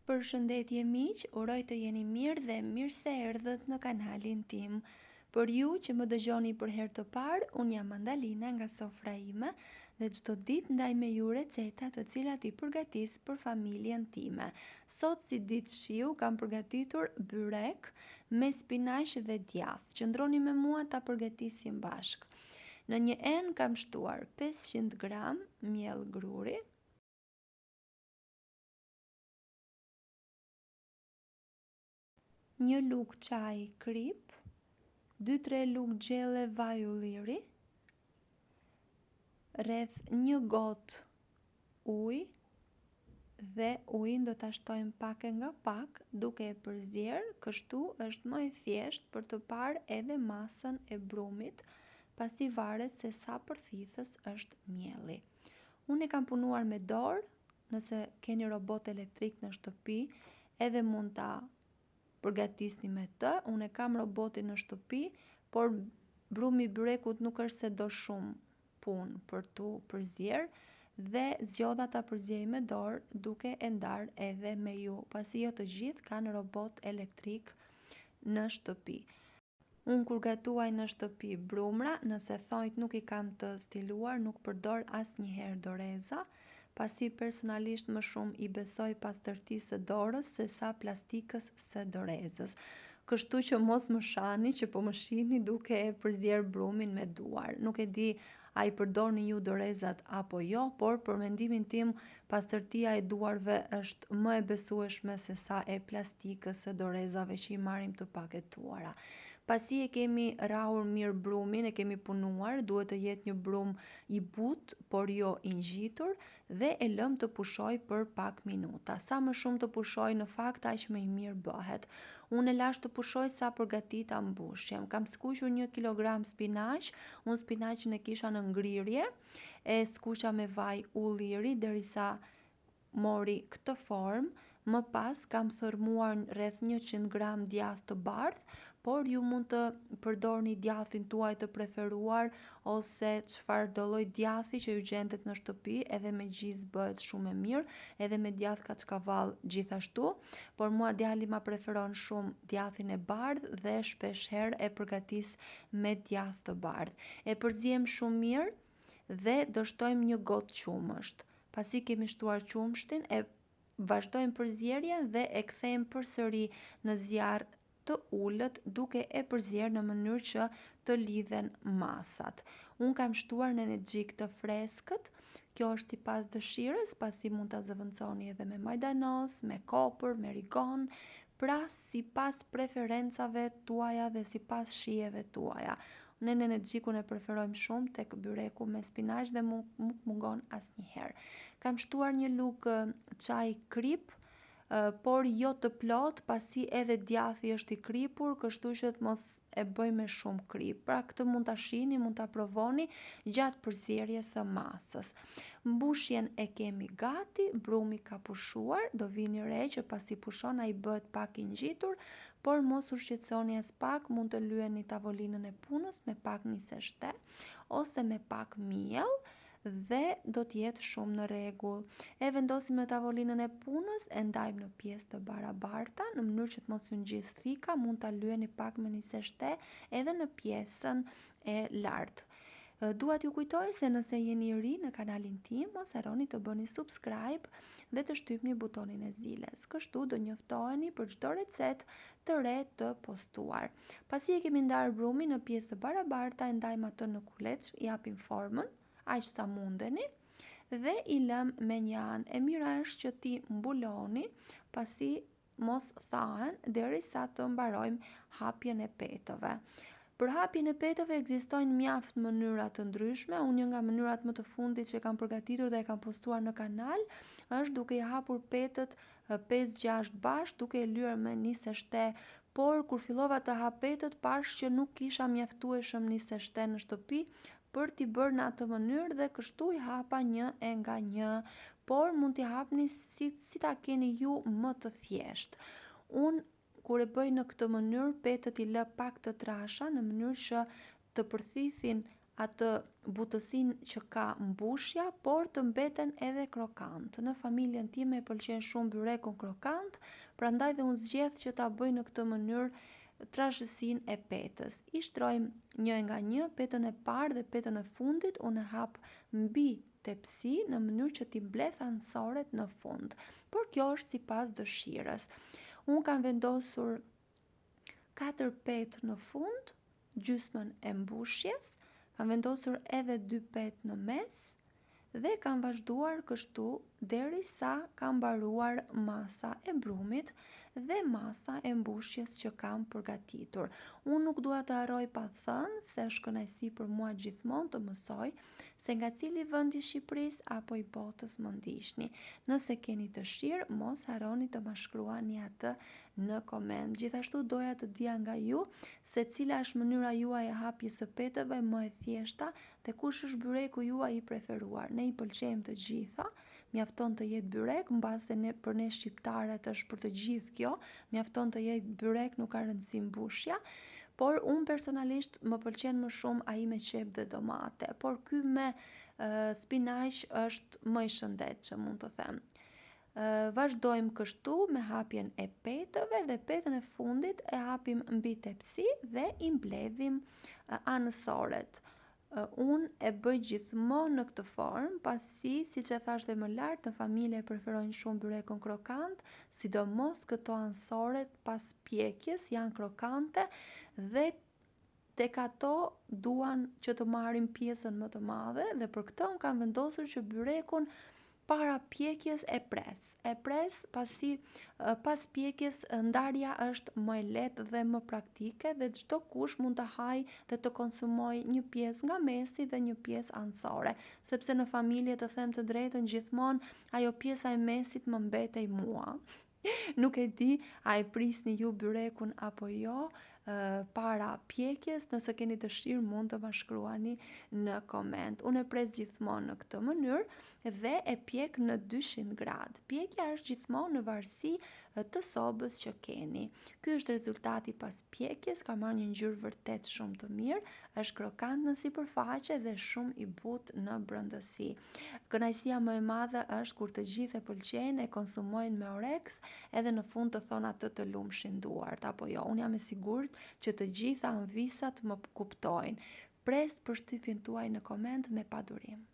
Përshëndetje miq, uroj të jeni mirë dhe mirë se erdhët në kanalin tim. Për ju që më dëgjoni për herë të parë, unë jam Mandalina nga sofra ime dhe çdo ditë ndaj me ju receta të cilat i përgatis për familjen time. Sot si ditë shiu kam përgatitur byrek me spinaq dhe djath. Qëndroni me mua ta përgatisim bashk. Në një enë kam shtuar 500 gram miell gruri, 1 lugë çaj krip, 2-3 lugë gjelle vaj ulliri, rreth 1 gotë ujë dhe ujin do ta shtojmë pak e nga pak duke e përzier, kështu është më e thjeshtë për të parë edhe masën e brumit, pasi varet se sa përthithës është mielli. Unë e kam punuar me dorë, nëse keni robot elektrik në shtëpi, edhe mund ta përgatisni me të. Unë e kam robotin në shtëpi, por brumi i byrekut nuk është se do shumë punë për tu përzier dhe zgjodha ta përziej me dorë duke e ndarë edhe me ju, pasi jo të gjithë kanë robot elektrik në shtëpi. Unë kur gatuaj në shtëpi brumra, nëse thonjt nuk i kam të stiluar, nuk përdor asnjëherë doreza, pasi personalisht më shumë i besoj pastërtisë së dorës se sa plastikës së dorezës. Kështu që mos më shani që po më shihni duke e përzier brumin me duar. Nuk e di a i përdorni ju dorezat apo jo, por për mendimin tim pastërtia e duarve është më e besueshme se sa e plastikës së dorezave që i marrim të paketuara. Pasi e kemi rrahur mirë brumin, e kemi punuar, duhet të jetë një brum i butë, por jo i ngjitur, dhe e lëm të pushoj për pak minuta. Sa më shumë të pushoj në fakt aq më i mirë bëhet. Unë e lash të pushoj sa përgatita mbushjem. Kam skuqur 1 kilogram spinaq, unë spinaqin e kisha në ngrirje, e skuqa me vaj ulliri derisa mori këtë formë. Më pas kam thërmuar rreth 100 gram djath të bardh, por ju mund të përdorni djathin tuaj të preferuar ose çfarëdo lloj djathi që ju gjendet në shtëpi, edhe me gjizë bëhet shumë e mirë, edhe me djath kaçkavall gjithashtu, por mua djali ma preferon shumë djathin e bardh dhe shpeshherë e përgatis me djath të bardh. E përzijem shumë mirë dhe do shtojmë 1 gotë qumësht. Pasi kemi shtuar qumshtin, e vazhdojmë përzierjen dhe e kthejmë përsëri në zjarr të ulët duke e përzier në mënyrë që të lidhen masat. Unë kam shtuar në një xhik të freskët, kjo është sipas dëshirës, pasi mund ta zëvendësoni edhe me majdanos, me kopër, me rigon, pra sipas preferencave tuaja dhe sipas shijeve tuaja. Ne në xhikun e preferojmë shumë tek byreku me spinaq dhe nuk mungon asnjëherë. Kam shtuar 1 lugë çaj krip, por jo të plot, pasi edhe djathi është i kripur, kështu që të mos e bëj me shumë krip. Pra këtë mund ta shihni, mund ta provoni gjatë përzierjes së masës. Mbushjen e kemi gati, brumi ka pushuar, do vini re që pasi pushon ai bëhet pak i ngjitur, por mos u shqetësoni as pak, mund të lyeni tavolinën e punës me pak nis e shte ose me pak miell dhe do t'jetë shumë në rregull. E vendosim në tavolinën e punës, e ndajmë në pjesë të barabarta, në mënyrë që të mos u ngjisë thika, mund ta lyeni pak me nis e shte edhe në pjesën e lartë. Dua t'ju kujtoj se nëse jeni ri në kanalin tim, mos harroni të bëni subscribe dhe të shtypni butonin e zilës. Kështu do njoftoheni për çdo recetë të re të postuar. Pasi e kemi ndarë brumin në pjesë të barabarta, e ndajmë atë në kuleç, i japim formën aq sa mundeni dhe i lëm me një anë. E mira është që ti mbuloni pasi mos thahen derisa të mbarojmë hapjen e petëve. Për hapjen e petëve ekzistojnë mjaft mënyra të ndryshme. Unë një nga mënyrat më të fundit që kam përgatitur dhe e kam postuar në kanal është duke i hapur petët 5-6 bashkë, duke e lyer me nis e shte, por kur fillova të hap petët pash që nuk kisha mjaftueshëm nis e shte në shtëpi për t'i bërë në atë mënyrë dhe kështu i hapa një e nga një, por mund t'i hapni si ta keni ju më të thjeshtë. Unë kur e bëj në këtë mënyrë, petët i lë pak të trasha në mënyrë që të përthithin atë butësinë që ka mbushja, por të mbeten edhe krokant. Në familjen time pëlqen shumë byrekun krokant, prandaj dhe unë zgjedh që ta bëj në këtë mënyrë trashësinë e petës. I shtrojmë një nga një, petën e parë dhe petën e fundit unë e hap mbi tepsi në mënyrë që t'i mbledh anësoret në fund. Por kjo është sipas dëshirës. Unë kam vendosur 4 petë në fund, gjysmën e mbushjes, kam vendosur edhe 2 petë në mes dhe kam vazhduar kështu derisa ka mbaruar masa e brumit dhe masa e mbushjes që kam përgatitur. Unë nuk dua të harroj pa thënë se është kënaqësi për mua gjithmonë të mësoj se nga cili vend i Shqipërisë apo i botës më ndiqni. Nëse keni dëshirë, mos harroni të ma shkruani atë në koment. Gjithashtu doja të dija nga ju se cila është mënyra juaj e hapjes së petëve më e thjeshta dhe kush është byreku juaj i preferuar. Ne i pëlqejmë të gjitha, mjafton të jetë byrek, mbase për ne shqiptarët është për të gjithë kjo, mjafton të jetë byrek, nuk ka rëndësi mbushja, por unë personalisht më pëlqen më shumë ai me qep dhe domate, por ky me spinaq është më i shëndetshëm, mund të them. Vazhdojmë kështu me hapjen e petëve dhe petën e fundit e hapim mbi tepsi dhe i mbledhim anësoret. Unë e bëj gjithmonë në këtë formë, pasi, siç e thash dhe më lart, në familje preferojnë shumë byrekun krokant, sidomos këto anësoret pas pjekjes janë krokante dhe tek ato duan që të marrin pjesën më të madhe dhe për këtë unë kam vendosur që byrekun para pjekjes e pres pasi pas pjekjes ndarja është më e lehtë dhe më praktike dhe çdo kush mund të hajë dhe të konsumojë një pjesë nga mesi dhe një pjesë anësore, sepse në familje të them të drejtën gjithmonë ajo pjesa e mesit më mbetej mua. Nuk e di a e prisni ju byrekun apo jo para pjekjes, nëse keni dëshirë mund të ma shkruani në koment. Unë e pres gjithmonë në këtë mënyrë dhe e pjek në 200 gradë. Pjekja është gjithmonë në varësi të sobës që keni. Ky është rezultati pas pjekjes, ka marrë një ngjyrë vërtet shumë të mirë, është krokant në sipërfaqe dhe shumë i butë në brendësi. Kënaqësia më e madhe është kur të gjithë e pëlqejnë, e konsumojnë me oreks, edhe në fund të thonë atë të lumshin duart apo jo. Unë jam e sigurt që të gjitha anvisat më kuptojnë. Pres përshtypjen tuaj në koment me padurim.